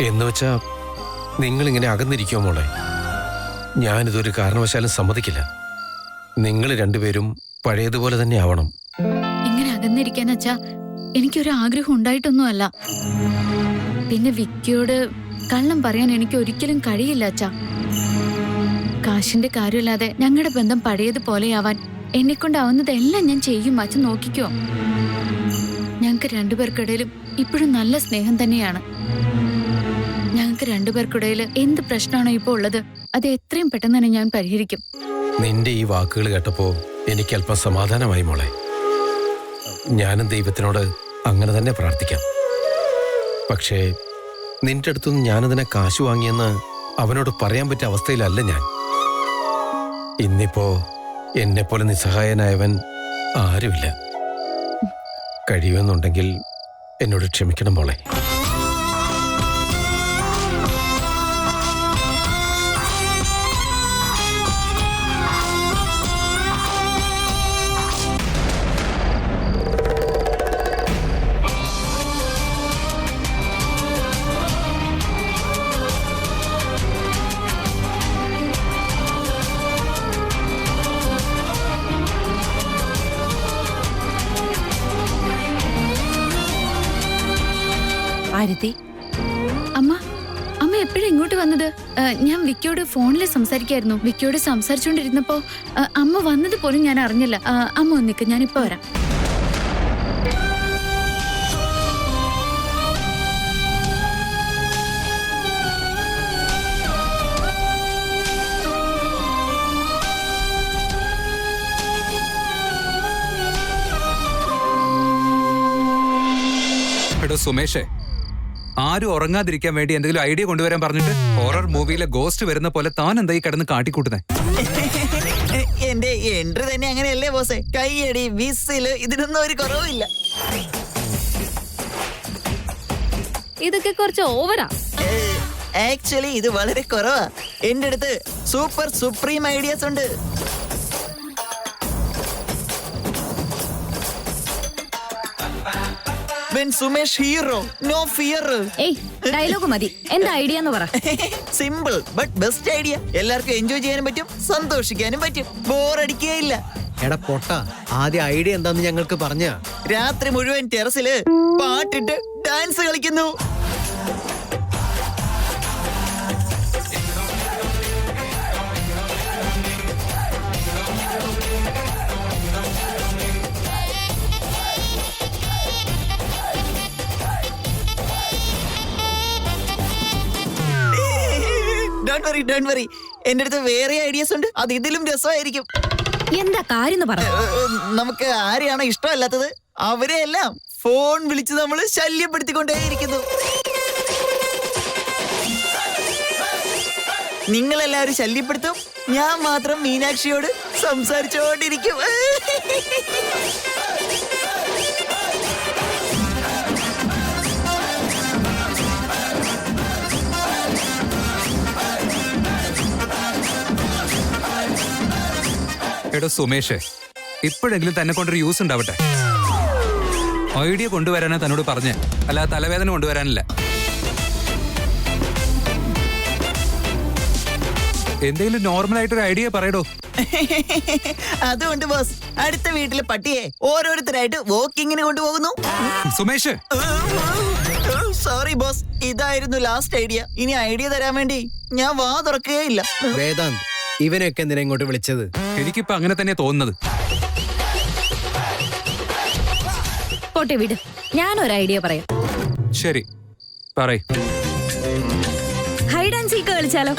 എന്നുവെച്ചാ നിങ്ങളിങ്ങനെ അകന്നിരിക്കുമോ മോളെ? ഞാനിതൊരു കാരണവശാലും സമ്മതിക്കില്ല. നിങ്ങൾ രണ്ടുപേരും പഴയതുപോലെ തന്നെ ആവണം. ഇങ്ങനെ അകന്നിരിക്കാൻ അച്ഛാ എനിക്കൊരു ആഗ്രഹം ഉണ്ടായിട്ടൊന്നുമല്ല. പിന്നെ വിക്കിയോട് കള്ളം പറയാൻ എനിക്ക് ഒരിക്കലും കഴിയില്ല അച്ഛാ. കാശിന്റെ കാര്യമില്ലാതെ ഞങ്ങളുടെ ബന്ധം പഴയതുപോലെയാവാൻ എന്നെക്കൊണ്ടാവുന്നതെല്ലാം ഞാൻ ചെയ്യും. അച്ഛൻ നോക്കിക്കോ. ഞങ്ങൾക്ക് രണ്ടുപേർക്കിടയിലും ഇപ്പോഴും നല്ല സ്നേഹം തന്നെയാണ്. ഞങ്ങൾക്ക് രണ്ടുപേർക്കിടയിൽ എന്ത് പ്രശ്നമാണോ ഇപ്പോൾ ഉള്ളത് അത് എത്രയും പെട്ടെന്ന് തന്നെ ഞാൻ പരിഹരിക്കും. നിന്റെ ഈ വാക്കുകൾ കേട്ടപ്പോ എനിക്ക് അല്പം സമാധാനമായി മോളെ. ഞാനും ദൈവത്തിനോട് അങ്ങനെ തന്നെ പ്രാർത്ഥിക്കാം. പക്ഷേ നിന്റെ അടുത്തുനിന്ന് ഞാനതിനെ കാശ് വാങ്ങിയെന്ന് അവനോട് പറയാൻ പറ്റിയ അവസ്ഥയിലല്ല ഞാൻ. ഇന്നിപ്പോ എന്നെപ്പോലെ നിസ്സഹായനായവൻ ആരുമില്ല. കഴിയുമെന്നുണ്ടെങ്കിൽ എന്നോട് ക്ഷമിക്കണം മോളെ. ആരതി, അമ്മ അമ്മ എപ്പോഴും ഇങ്ങോട്ട് വന്നത്? ഞാൻ വിക്കിയോട് ഫോണിൽ സംസാരിക്കായിരുന്നു. വിക്കിയോട് സംസാരിച്ചുകൊണ്ടിരുന്നപ്പോ അമ്മ വന്നത് പോലും ഞാൻ അറിഞ്ഞില്ല. അമ്മ ഒന്നിക്ക്, ഞാനിപ്പോ വരാം. സുമേഷേ, ആരും ഉറങ്ങാതിരിക്കാൻ വേണ്ടി എന്തെങ്കിലും ഐഡിയ കൊണ്ടുവരാൻ പറഞ്ഞിട്ട് ഹൊറർ മൂവിയിലെ ഗോസ്റ്റ് വരുന്ന പോലെ താൻ എന്തായി കിടന്ന് കാട്ടിക്കൂട്ടുന്നേ? എന്റെ എൻട്രി തന്നെ അങ്ങനെയല്ലേ ബോസേ? കൈയടി, വിസില്, ഇതിനൊന്നും ഒരു കുറവില്ല. ഇതൊക്കെ കുറച്ച് ഓവറാ. ആക്ച്വലി ഇത് വളരെ കുറവാ. എന്റെ അടുത്ത് സൂപ്പർ സുപ്രീം ഐഡിയാസ് ഉണ്ട്. When Sumesh hero, no fear. ഏയ് ഡയലോഗ് മതി. എന്താ ഐഡിയ എന്ന് പറ. Simple but best idea. എല്ലാവർക്കും എൻജോയ് ചെയ്യാനും പറ്റും, സന്തോഷിക്കാനും പറ്റും, ബോറടിക്കുകയില്ല. എടാ പൊട്ട, ആദ്യ ഐഡിയ എന്താന്ന് ഞങ്ങൾക്ക് പറഞ്ഞ. രാത്രി മുഴുവൻ ടെറസില് പാട്ടിട്ട് ഡാൻസ് കളിക്കുന്നു. Don't worry. എന്റെ അടുത്ത് വേറെ ഐഡിയാസ് ഉണ്ട്. അത് ഇതിലും രസമായിരിക്കും. എന്താ കാര്യം പറ. നമുക്ക് ആരെയാണോ ഇഷ്ടമല്ലാത്തത് അവരെ എല്ലാം ഫോൺ വിളിച്ച് നമ്മൾ ശല്യപ്പെടുത്തിക്കൊണ്ടേയിരിക്കുന്നു. നിങ്ങളെല്ലാവരും ശല്യപ്പെടുത്തും, ഞാൻ മാത്രം മീനാക്ഷിയോട് സംസാരിച്ചുകൊണ്ടിരിക്കും. എടോ സുമേഷേ, ഇപ്പോഴെങ്കിലും തന്നെ കൊണ്ടൊരു യൂസ് ഉണ്ടാവട്ടെ. ഐഡിയ കൊണ്ടുവരാനാ തന്നോട് പറഞ്ഞേ, അല്ല തലവേദന കൊണ്ടുവരാനില്ല. എന്തെങ്കിലും നോർമൽ ആയിട്ടൊരു ഐഡിയ പറയടോ. അതുകൊണ്ട് ബോസ്, അടുത്ത വീട്ടിലെ പട്ടിയെ ഓരോരുത്തരായിട്ട് വാക്കിങ്ങിന് കൊണ്ടുപോകുന്നു. സുമേഷ്, സോറി ബോസ്, ഇതായിരുന്നു ലാസ്റ്റ് ഐഡിയ. ഇനി ഐഡിയ തരാൻ വേണ്ടി ഞാൻ വാ തുറക്കുകയില്ല. വേദാന്ത്, ഇവനെയൊക്കെ എന്തിനാ ഇങ്ങോട്ട് വിളിച്ചത്? എനിക്കിപ്പോ അങ്ങനെ തന്നെ തോന്നുന്നത്. പോട്ടെ വിട്, ഞാനൊരു ഐഡിയ പറയാം. ശരി, പറയ്. ഹൈഡ് ആൻഡ് സീക്ക് കളിച്ചാലോ?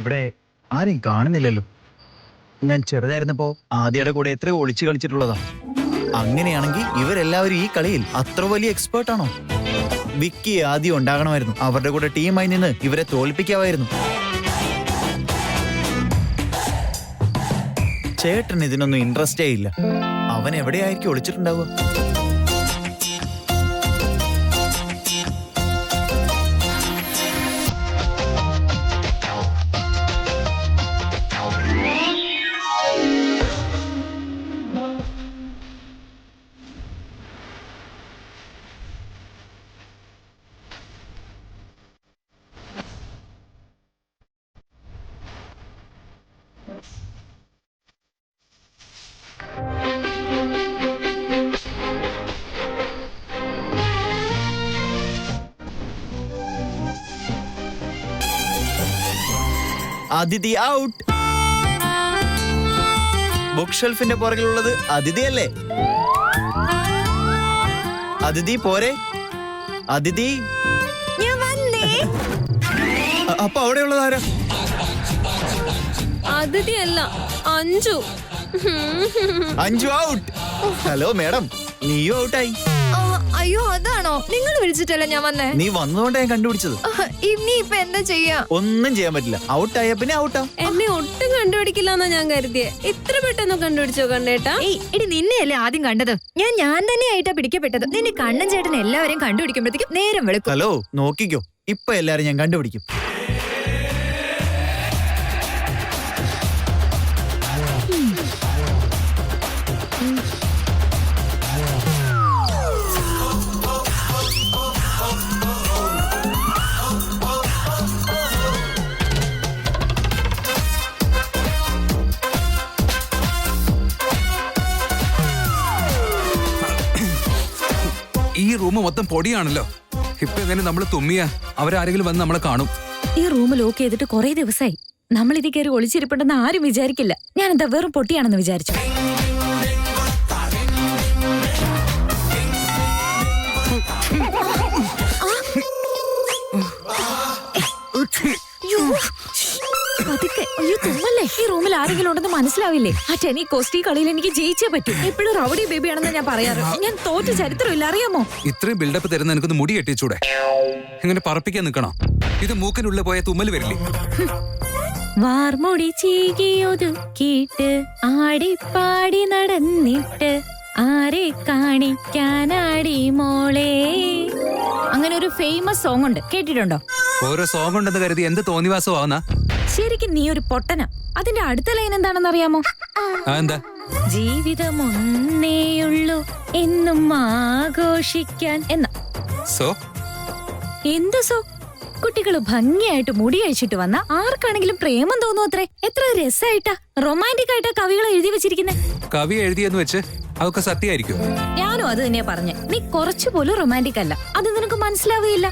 ഇവിടെ ആരെയും കാണുന്നില്ലല്ലോ. ഞാൻ ചെറുതായിരുന്നപ്പോ ആദ്യയുടെ കൂടെ എത്ര ഒളിച്ചു കളിച്ചിട്ടുള്ളതാ. അങ്ങനെയാണെങ്കിൽ ഇവരെല്ലാവരും ഈ കളിയിൽ അത്ര വലിയ എക്സ്പേർട്ട് ആണോ? വിക്കി ആദ്യം ഉണ്ടാകണമായിരുന്നു. അവരുടെ കൂടെ ടീമായി നിന്ന് ഇവരെ തോൽപ്പിക്കാമായിരുന്നു. ചേട്ടൻ ഇതിനൊന്നും ഇൻട്രസ്റ്റേ ഇല്ല. അവൻ എവിടെയായിരിക്കും ഒളിച്ചിട്ടുണ്ടാവുക? അതിഥി ഔട്ട്. ബുക്ക് ഷെൽഫിന്റെ പുറകിലുള്ളത് അതിഥിയല്ലേ? അതിഥി പോരെ? അതിഥി ഞാൻ വന്നേ. അപ്പൊ അവിടെയുള്ളത് ആരാ? അതിഥിയല്ല, Anju. Anju out. Hello madam, നീയും ഔട്ടായി. അയ്യോ, അതാണോ? നിങ്ങൾ വിളിച്ചിട്ടല്ല ഞാൻ വന്നേ. നീ വന്നതുകൊണ്ട് ഞാൻ കണ്ടുപിടിച്ചത്. ഇനി ഇപ്പൊ എന്താ ചെയ്യാ? ഒന്നും ചെയ്യാൻ പറ്റില്ല. ഔട്ടായ പിന്നെ ഔട്ടാ. എന്നെ ഒട്ടും കണ്ടുപിടിക്കില്ലെന്നാ ഞാൻ കരുതിയെ. ഇത്ര പെട്ടെന്ന് കണ്ടുപിടിച്ചോ കണ്ണേട്ടാ? എടി, നിന്നെയല്ലേ ആദ്യം കണ്ടത്. ഞാൻ തന്നെ ആയിട്ടാ പിടിക്കപ്പെട്ടത്. നിന്റെ കണ്ണൻ ചേട്ടൻ എല്ലാവരെയും കണ്ടുപിടിക്കുമ്പോഴത്തേക്കും നേരം വെളുക്കും. ഹലോ, നോക്കിക്കോ, ഇപ്പൊ എല്ലാരും ഞാൻ കണ്ടുപിടിക്കും. ഈ റൂം മൊത്തം പൊടിയാണല്ലോ. ഇപ്പൊ എങ്ങനെ നമ്മൾ തുമ്മിയ അവരാരെങ്കിലും വന്ന് നമ്മളെ കാണും. ഈ റൂം ലോക്ക് ചെയ്തിട്ട് കുറെ ദിവസമായി. നമ്മൾ ഇത് കയറി ഒളിച്ചിരിപ്പുണ്ടെന്ന് ആരും വിചാരിക്കില്ല. ഞാൻ എന്താ വെറും പൊട്ടിയാണെന്ന് വിചാരിച്ചു. തുമ്മല്ലേ? ഈ റൂമിൽ ആരെങ്കിലും ഉണ്ടെന്ന് മനസ്സിലാവില്ലേ? ആ ടെനി കോസ്റ്റി കളിയിൽ എനിക്ക് ജയിച്ചേ പറ്റൂ. എപ്പോഴും റൗഡി ബേബിയാണെന്ന് ഞാൻ പറയാറ്. ഞാൻ തോറ്റ ചരിത്രമില്ല, അറിയാമോ? ഇത്രയും ബിൽഡപ്പ് തരുന്ന എനിക്കൊന്ന് മുടി കെട്ടിച്ചൂടെ? ഇങ്ങനെ പറപ്പിക്കാൻ നിൽക്കണോ? ഇത് മൂക്കിനുള്ളിൽ പോയ തുമ്മൽ വരില്ലേ? വാർമുടി ചീകിയൊതുക്കിയിട്ട് ആടിപ്പാടി നടന്നിട്ട് ആരെ കാണിക്കാനാടി മോളെ. അങ്ങനെ ഒരു ഫേമസ് സോങ് ഉണ്ട്, കേട്ടിട്ടുണ്ടോ? ഓരോ സോങ് ഉണ്ടെന്ന് കരുതി എന്ത് തോന്നിവാസമാവുന്ന? ശരിക്കും നീ ഒരു പൊട്ടന. അതിന്റെ അടുത്ത ലൈൻ എന്താണെന്ന് അറിയാമോ? എന്താ? ജീവിതം ഒന്നേയുള്ളൂ എന്നും ആഘോഷിക്കാൻ എന്ന. സോ എന്ത് സോ? കുട്ടികൾ ഭംഗിയായിട്ട് മുടി അഴിച്ചിട്ട് വന്ന ആർക്കാണെങ്കിലും പ്രേമം തോന്നും അത്രേ. എത്ര രസമായിട്ടാ റൊമാൻറ്റിക് ആയിട്ടാ കവികൾ എഴുതി വെച്ചിരിക്കുന്നെ. കവി എഴുതിയെന്ന് വെച്ച് അതൊക്കെ സത്യമായിരിക്കും? ഞാനും അത് തന്നെയാ പറഞ്ഞേ. നീ കുറച്ചുപോലും റൊമാൻറ്റിക് അല്ല, അത് നിനക്ക് മനസ്സിലാവുകയില്ല.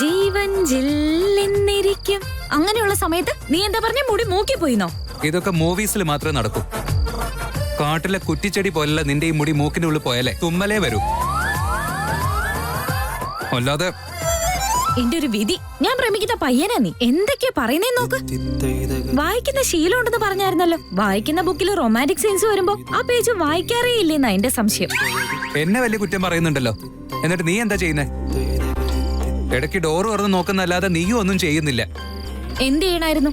ജീവൻ ജില്ലെന്നിരിക്കും. അങ്ങനെയുള്ള സമയത്ത് നീ എന്താ പറഞ്ഞ? മുടി മൂക്കി പോയിന്നോ? ഇതൊക്കെ മൂവീസിൽ മാത്രമേ നടക്കൂ. കാട്ടിലെ കുറ്റിച്ചെടി പോലല്ല നിന്റെ ഈ മുടി മൂക്കിനുള്ളിൽ പോയാലേ തുമ്മലേ വരൂ. അല്ലാതെ എന്റെ ഒരു വിധി. ഞാൻ പ്രേമിക്കുന്ന പയ്യനാ നീ. എന്തൊക്കെയാ പറയുന്നേ നോക്ക്. വായിക്കുന്ന ശീലം ഉണ്ടെന്ന് പറഞ്ഞായിരുന്നല്ലോ. വായിക്കുന്ന ബുക്കിൽ റൊമാൻറ്റിക് സീൻസ് വരുമ്പോ ആ പേജ് വായിക്കാറേ ഇല്ലെന്നാ എന്റെ സംശയം. എന്നെ വലിയ കുറ്റം പറയുന്നുണ്ടല്ലോ. എന്നിട്ട് നീ എന്താ ചെയ്യുന്നേ? ഇടയ്ക്ക് ഡോറ് തുറന്ന് നോക്കുന്നല്ലാതെ നീയും ഒന്നും ചെയ്യുന്നില്ല. എന്ത് ചെയ്യണായിരുന്നു?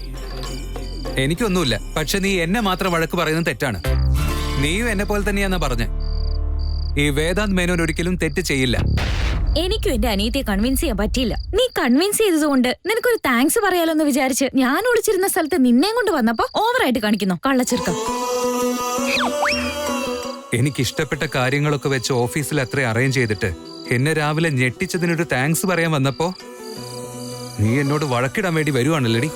എനിക്കൊന്നുമില്ല. പക്ഷെ നീ എന്നെ മാത്രം വഴക്ക് പറയുന്നത് തെറ്റാണ്. നീയും എന്നെ പോലെ തന്നെയാന്നാ പറഞ്ഞേ. ഈ വേദാന്ത് മേനോൻ ഒരിക്കലും തെറ്റ് ചെയ്യില്ല. എനിക്കും എന്റെ അനിയത്തിയെ കൺവിൻസ് ചെയ്യാൻ പറ്റിയില്ല. നീ കൺവിൻസ് ചെയ്തതുകൊണ്ട് നിനക്കൊരു താങ്ക്സ് പറയാലോ എന്ന് വിചാരിച്ച് ഞാൻ ഒളിച്ചിരുന്ന സ്ഥലത്ത് നിന്നെയും കൊണ്ട് വന്നപ്പോ ഓവറായിട്ട് കാണിക്കുന്നു കള്ളച്ചെറുക്കം. എനിക്കിഷ്ടപ്പെട്ട കാര്യങ്ങളൊക്കെ വെച്ച് ഓഫീസിൽ അത്ര അറേഞ്ച് ചെയ്തിട്ട് എന്നെ രാവിലെ ഞെട്ടിച്ചതിനൊരു താങ്ക്സ് പറയാൻ വന്നപ്പോ നീ എന്നോട് വഴക്കിടാൻ വേണ്ടി വരുവാണല്ലേടി.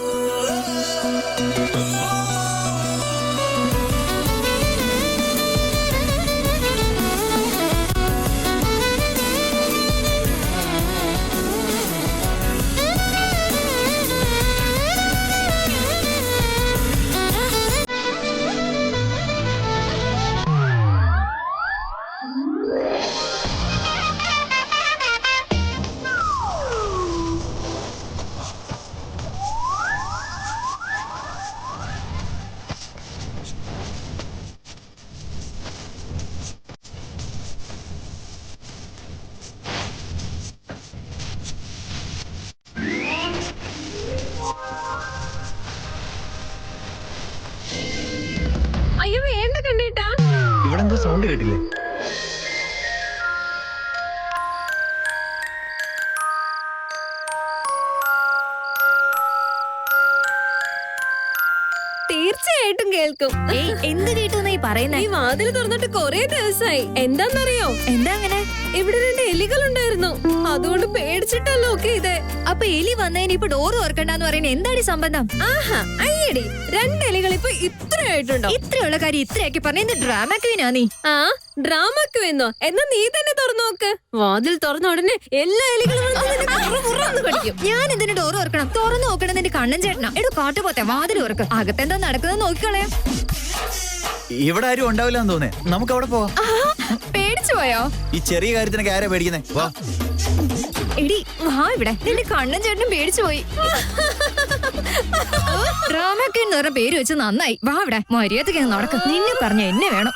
സൗണ്ട് കേട്ടില്ലേ? തീർച്ചയായിട്ടും കേൾക്കും. എന്ത് കേട്ടു നീ പറയുന്നേ? ഈ വാതിൽ തുറന്നിട്ട് കൊറേ ദിവസമായി. എന്താന്നറിയോ? എന്താ അങ്ങനെ? ഇവിടെ 2 എലികളുണ്ടായിരുന്നു. അതുകൊണ്ട് പേടിച്ചിട്ടല്ലോ ഒക്കെ ഇത്. അപ്പൊ എലി വന്നതിന് ഇപ്പൊ ഡോർ തുറക്കണ്ടെന്ന് പറയുന്നത് എന്താടി സംബന്ധം? ആഹാ, അയ്യടി, 2 എലികൾ ഇപ്പൊ ഇത്രയായിട്ടുണ്ടോ? ഇത്രയുള്ള കാര്യം ഇത്രയാക്കി പറഞ്ഞ എന്ത് ഡ്രാമ ക്വീനാ നീ? ആ, ഡ്രാമക്ക് വെന്നോ? എന്നാ നീ തന്നെ തുറന്നു നോക്ക്. വാതിൽ തുറന്ന ഉടനെ എല്ലാ എലികളും വന്ന് നിന്നെ കുറുകുറുന്ന് കടിക്കും. ഞാൻ എന്തിനു ഡോർ തുറക്കണം? തുറന്നു നോക്കണം നിന്റെ കണ്ണൻ ചേട്ടനാ. എടോ കാട്ടുപോത്തെ വാതിൽ തുറക്ക്. അകത്തെന്താ നടക്കുന്നത് നോക്കിക്കളയാം. ഇവിടെ ആരും ഉണ്ടാവില്ല എന്ന് തോന്നേ. നമുക്ക് അവിടെ പോവാം. പേടിച്ചു പോയോ? ഈ ചെറിയ കാര്യത്തിനൊക്കെ ആരാ പേടിക്കുന്നേ? വാ. എടി വാ ഇവിടെ. നിന്റെ കണ്ണൻ ചേട്ടനും പേടിച്ചു പോയി. ഡ്രാമക്ക് എന്ന് പറഞ്ഞ പേര് വെച്ച് നന്നായി. വാ ഇവിടെ. മര്യാദക്ക് നടക്കും. നിന്നെ പറഞ്ഞ എന്നെ വേണം.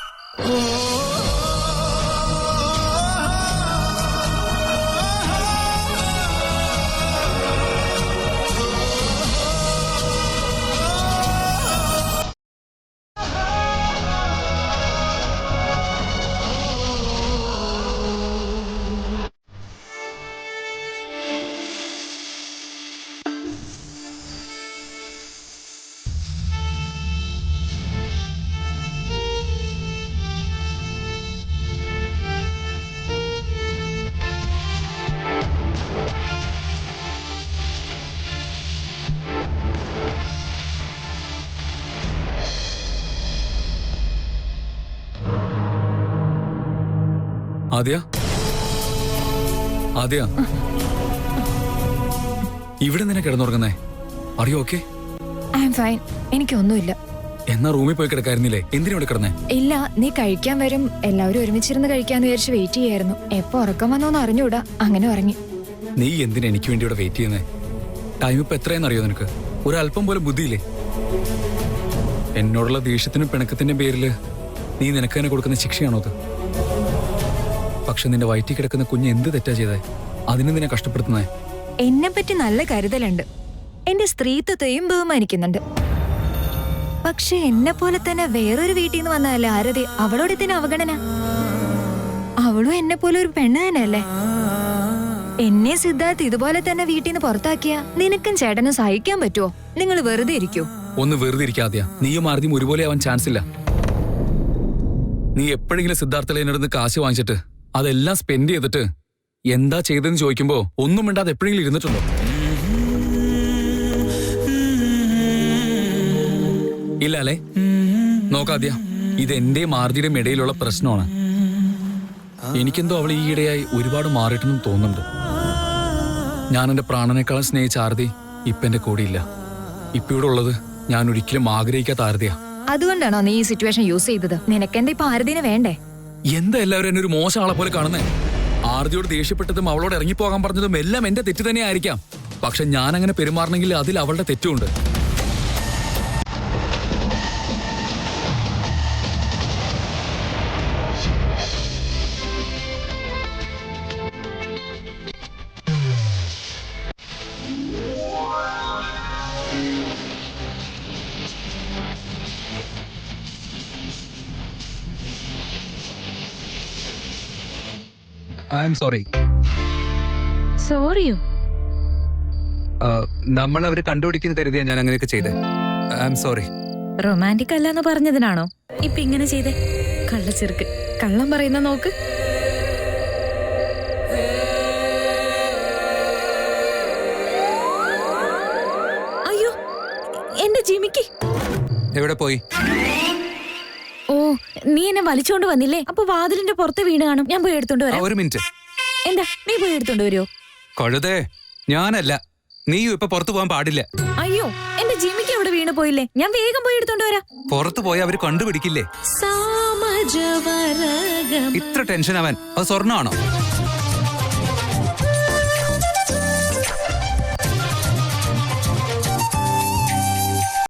ആദ്യ ആദ്യ ഇവിടെ നിന്നെ കിടന്നുറങ്ങുന്നേ? അറിയോ? Okay, I am fine. എനിക്കൊന്നുമില്ല. എന്നാ റൂമിൽ പോയി കിടക്കായിരുന്നില്ലേ? എന്തിനാ ഇവിടെ കിടന്നേ? ഇല്ല, നീ കഴിക്കാൻ വരും. എല്ലാവരും ഒരുമിച്ചിരുന്ന് കഴിക്കാന്ന് വിചാരിച്ച് വെയിറ്റ് ചെയ്യായിരുന്നു. എപ്പോ ഉറക്കം വന്നോന്ന് അറിഞ്ഞൂടാ. അങ്ങനെ ഉറങ്ങി. നീ എന്തിനാ എനിക്ക് വേണ്ടി ഇവിടെ വെയിറ്റ് ചെയ്യുന്നേ? ടൈം ഇപ്പൊ എത്രയെന്നറിയോ നിനക്ക്? ഒരല്പം പോലെ ബുദ്ധിയില്ലേ? എന്നോടുള്ള ദേഷ്യത്തിനും പിണക്കത്തിന്റെയും പേരില് നീ നിനക്ക് തന്നെ കൊടുക്കുന്ന ശിക്ഷയാണോ അത്? പക്ഷെ നിന്റെ വയറ്റിൽ കിടക്കുന്ന കുഞ്ഞ് എന്ത് തെറ്റാ ചെയ്തേ? അതിന് നിന്നെ കഷ്ടപ്പെടുത്തുന്നേ? എന്നെ പറ്റി നല്ല കരുതലുണ്ട്. എന്റെ സ്ത്രീത്വത്തെയും ബഹുമാനിക്കുന്നുണ്ട്. പക്ഷെ എന്നെ പോലെ തന്നെ വേറൊരു വീട്ടിൽ നിന്ന് വന്നതല്ലേ ആരതി. അവളോട് ഇതിന് അവഗണന. അവളും എന്നെ പോലെ ഒരു പെണ്ണ് തന്നെയല്ലേ. എന്നെ സിദ്ധാർത്ഥ് ഇതുപോലെ തന്നെ വീട്ടിൽ നിന്ന് പുറത്താക്കിയ നിനക്കും ചേട്ടനും സഹിക്കാൻ പറ്റുമോ? നിങ്ങൾ വെറുതെ ഇരിക്കൂ. ഒന്ന് വെറുതെ ഇരിക്കാതെയാ. നീയും ആർദ്യം ഒരുപോലെ ആവാൻ ചാൻസ് ഇല്ല. നീ എപ്പോഴെങ്കിലും സിദ്ധാർത്ഥ എന്നോട് കാശ് വാങ്ങിച്ചിട്ട് അതെല്ലാം സ്പെൻഡ് ചെയ്തിട്ട് എന്താ ചെയ്തെന്ന് ചോദിക്കുമ്പോ ഒന്നും മിണ്ടാതെ എപ്പോഴെങ്കിലും ഇരുന്നിട്ടുണ്ടോ? ഇല്ല അല്ലേ? നോക്കാദ്യ, ഇത് എന്റെയും ആർദ്യയുടെയും ഇടയിലുള്ള പ്രശ്നമാണ്. എനിക്കെന്തോ അവൾ ഈയിടെയായി ഒരുപാട് മാറിയിട്ടെന്നും തോന്നുന്നുണ്ട്. ഞാൻ എന്റെ പ്രാണനേക്കാളും സ്നേഹിച്ച ആർദ്യ ഇപ്പൊ എന്റെ കൂടെയില്ല. ഇപ്പൊ ഇവിടെ ഉള്ളത് ഞാൻ ഒരിക്കലും ആഗ്രഹിക്കാത്ത ആർദ്യ. അതുകൊണ്ടാണോ നീ ഈ സിറ്റുവേഷൻ യൂസ് ചെയ്തത്? നിനക്കെന്താ ഇപ്പൊ ആരതിനെ വേണ്ടേ? എന്താ എല്ലാവരും എന്നെ ഒരു മോശം ആളെ പോലെ കാണുന്നേ? ആർദ്യയോട് ദേഷ്യപ്പെട്ടതും അവളോട് ഇറങ്ങിപ്പോകാൻ പറഞ്ഞതും എല്ലാം എന്റെ തെറ്റ് തന്നെ ആയിരിക്കാം. പക്ഷെ ഞാൻ അങ്ങനെ പെരുമാറണമെങ്കിൽ അതിൽ അവളുടെ തെറ്റുണ്ട്. I am sorry. സോറിയോ? നമ്മൾ അവര് കണ്ടുപിടിക്കുന്ന കരുതിയാ ഞാൻ അങ്ങനെയൊക്കെ ചെയ്തേ. I am sorry. റൊമാൻറ്റിക് അല്ലെന്ന് പറഞ്ഞതിനാണോ ഇപ്പൊ ഇങ്ങനെ ചെയ്തേ? കള്ളച്ചെറുക്ക് കള്ളം പറയുന്ന നോക്ക്. അയ്യോ, എന്റെ ജിമിക്ക് എവിടെ പോയി? ഓ, നീ എന്നെ വലിച്ചോണ്ട് വന്നില്ലേ? അപ്പൊ വാതിലിന്റെ പുറത്ത് വീണ് കാണും. ഞാൻ പോയി എടുത്തോണ്ട് വരാം. ഒരു മിനിറ്റ്. എന്താ, നീ പോയി എടുത്തോണ്ട് വരുമോ? കഴുതേ, ഞാനല്ല. നീയും ഇപ്പൊ പുറത്തു പോകാൻ പാടില്ല. അയ്യോ, എന്റെ ജിമിക്ക് അവിടെ വീണ് പോയില്ലേ? ഞാൻ വേഗം പോയി എടുത്തോണ്ട് വരാം. പുറത്തു പോയി അവര് കണ്ടുപിടിക്കില്ലേ? ഇത്ര ടെൻഷൻ ആവാൻ അത് സ്വർണ്ണമാണോ?